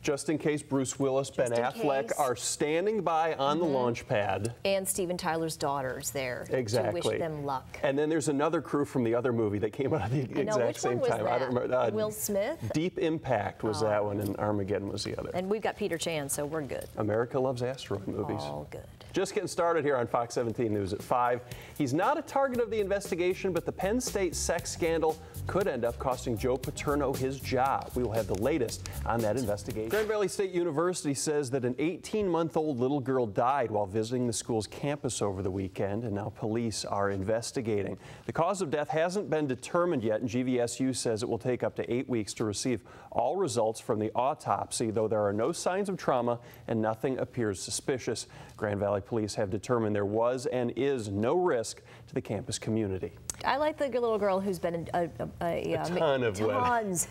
Just in case Bruce Willis, Ben Affleck are standing by on the launch pad. And Steven Tyler's daughter's there to wish them luck. And then there's another crew from the other movie that came out at the exact same time. I don't remember. Will Smith? Deep Impact was that one, and Armageddon was the other. And we've got Peter Chan, so we're good. America loves asteroid movies. All good. Just getting started here on Fox 17 News at 5. He's not a target of the investigation, but the Penn State sex scandal could end up costing Joe Paterno his job. We will have the latest on that investigation. Grand Valley State University says that an 18-month-old little girl died while visiting the school's campus over the weekend, and now police are investigating. The cause of death hasn't been determined yet, and GVSU says it will take up to 8 weeks to receive all results from the autopsy, though there are no signs of trauma and nothing appears suspicious. Grand Valley Police have determined there was and is no risk to the campus community. I like the little girl who's been in a ton of tons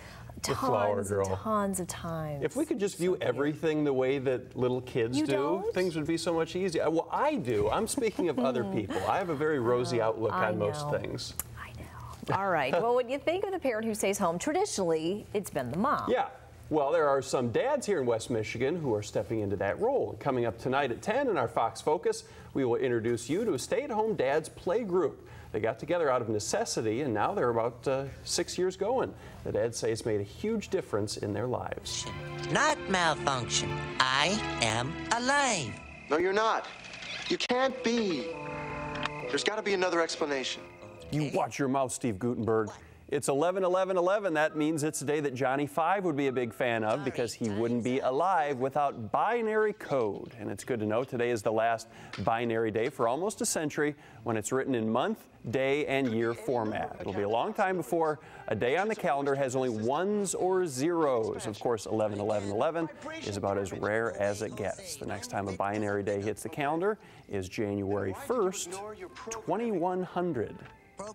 of times. If we could just view everything the way that little kids do, things would be so much easier. Well, I do. I'm speaking of other people. I have a very rosy outlook on most things. I know. All right. Well, when you think of the parent who stays home, traditionally, it's been the mom. Yeah. Well, there are some dads here in West Michigan who are stepping into that role. Coming up tonight at 10 in our Fox Focus, we will introduce you to a stay-at-home dads play group. They got together out of necessity, and now they're about 6 years going. The dads say it's made a huge difference in their lives. Not malfunction. I am alive. No, you're not. You can't be. There's got to be another explanation. You watch your mouth, Steve Gutenberg. It's 11/11/11. That means it's a day that Johnny 5 would be a big fan of because he wouldn't be alive without binary code. And it's good to know today is the last binary day for almost a century when it's written in month, day, and year format. It'll be a long time before a day on the calendar has only ones or zeros. Of course, 11/11/11 is about as rare as it gets. The next time a binary day hits the calendar is January 1st, 2100.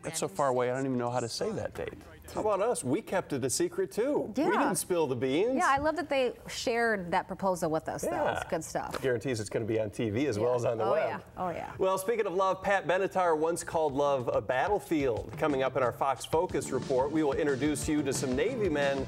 That's so far away, I don't even know how to say that date. How about us? We kept it a secret, too. Yeah. We didn't spill the beans. Yeah, I love that they shared that proposal with us, though. It's good stuff. Guarantees it's going to be on TV as well as on the web. Yeah. Oh, yeah. Well, speaking of love, Pat Benatar once called love a battlefield. Coming up in our Fox Focus report, we will introduce you to some Navy men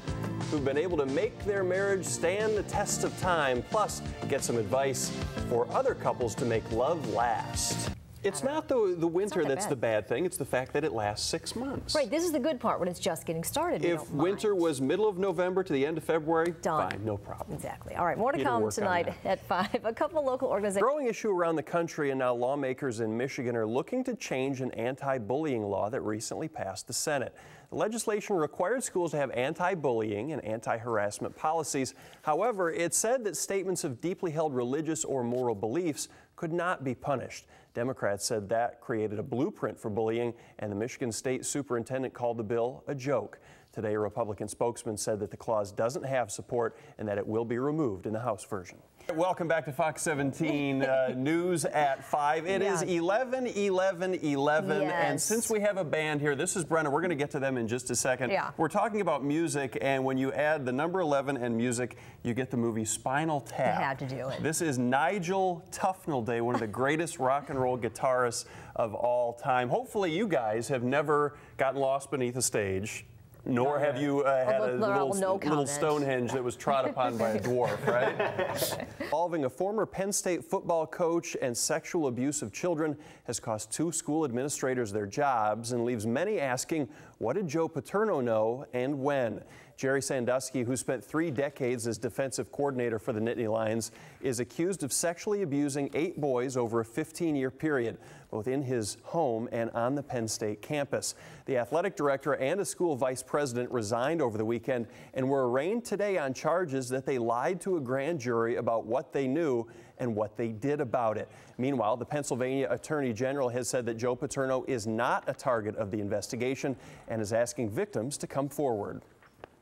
who've been able to make their marriage stand the test of time, plus get some advice for other couples to make love last. It's not the winter that's the bad thing. It's the fact that it lasts 6 months. Right. This is the good part when it's just getting started. If winter was middle of November to the end of February, done. Fine, no problem. Exactly. All right. More to come tonight at 5. A couple local organizations. Growing issue around the country, and now lawmakers in Michigan are looking to change an anti-bullying law that recently passed the Senate. The legislation required schools to have anti-bullying and anti-harassment policies. However, it said that statements of deeply held religious or moral beliefs could not be punished. Democrats said that created a blueprint for bullying, and the Michigan State Superintendent called the bill a joke. Today, a Republican spokesman said that the clause doesn't have support and that it will be removed in the House version. Welcome back to Fox 17 News at 5. It is 11/11/11, and since we have a band here, this is Brenna. We're going to get to them in just a second. We're talking about music, and when you add the number 11 and music, you get the movie Spinal Tap. I had to do it. This is Nigel Tufnell, one of the greatest rock and roll guitarists of all time. Hopefully you guys have never gotten lost beneath a stage. Nor have you had a little Stonehenge that was trod upon by a dwarf, right? Involving a former Penn State football coach and sexual abuse of children has cost 2 school administrators their jobs and leaves many asking, what did Joe Paterno know and when? Jerry Sandusky, who spent 3 decades as defensive coordinator for the Nittany Lions, is accused of sexually abusing 8 boys over a 15-year period, both in his home and on the Penn State campus. The athletic director and a school vice president resigned over the weekend and were arraigned today on charges that they lied to a grand jury about what they knew and what they did about it. Meanwhile, the Pennsylvania Attorney General has said that Joe Paterno is not a target of the investigation and is asking victims to come forward.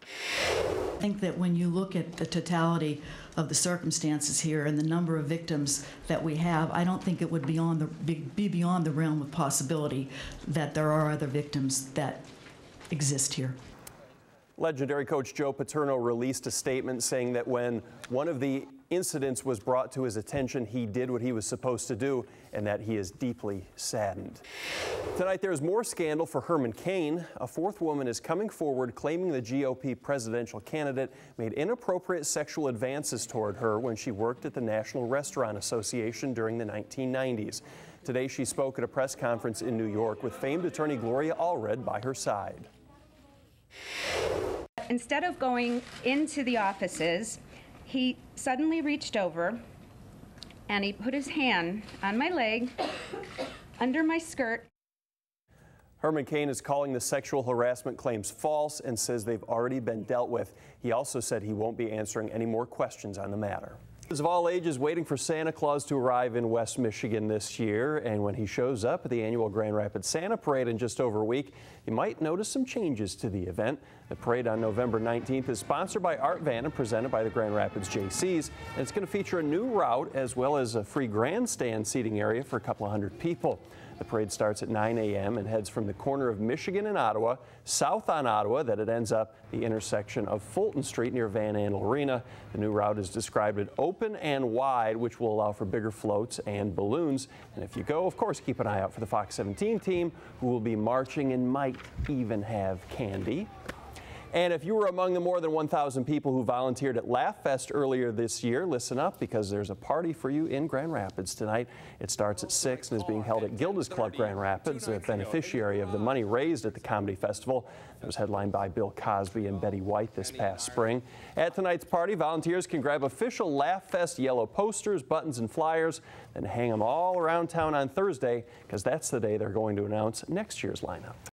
I think that when you look at the totality of the circumstances here and the number of victims that we have, I don't think it would be beyond the realm of possibility that there are other victims that exist here. Legendary coach Joe Paterno released a statement saying that when one of the incidents was brought to his attention, he did what he was supposed to do, and that he is deeply saddened. Tonight, there's more scandal for Herman Cain. A fourth woman is coming forward claiming the GOP presidential candidate made inappropriate sexual advances toward her when she worked at the National Restaurant Association during the 1990s. Today, she spoke at a press conference in New York with famed attorney Gloria Allred by her side. Instead of going into the offices, he suddenly reached over and he put his hand on my leg, under my skirt. Herman Cain is calling the sexual harassment claims false and says they've already been dealt with. He also said he won't be answering any more questions on the matter. Kids of all ages waiting for Santa Claus to arrive in West Michigan this year, and when he shows up at the annual Grand Rapids Santa Parade in just over a week, you might notice some changes to the event. The parade on November 19th is sponsored by Art Van and presented by the Grand Rapids JCs, and it's going to feature a new route as well as a free grandstand seating area for a couple of hundred people. The parade starts at 9 a.m. and heads from the corner of Michigan and Ottawa, south on Ottawa, that it ends up the intersection of Fulton Street near Van Andel Arena. The new route is described as open and wide, which will allow for bigger floats and balloons. And if you go, of course, keep an eye out for the Fox 17 team, who will be marching and might even have candy. And if you were among the more than 1,000 people who volunteered at Laugh Fest earlier this year, listen up, because there's a party for you in Grand Rapids tonight. It starts at 6 and is being held at Gilda's Club Grand Rapids, a beneficiary of the money raised at the Comedy Festival. It was headlined by Bill Cosby and Betty White this past spring. At tonight's party, volunteers can grab official Laugh Fest yellow posters, buttons, and flyers, then hang them all around town on Thursday, because that's the day they're going to announce next year's lineup.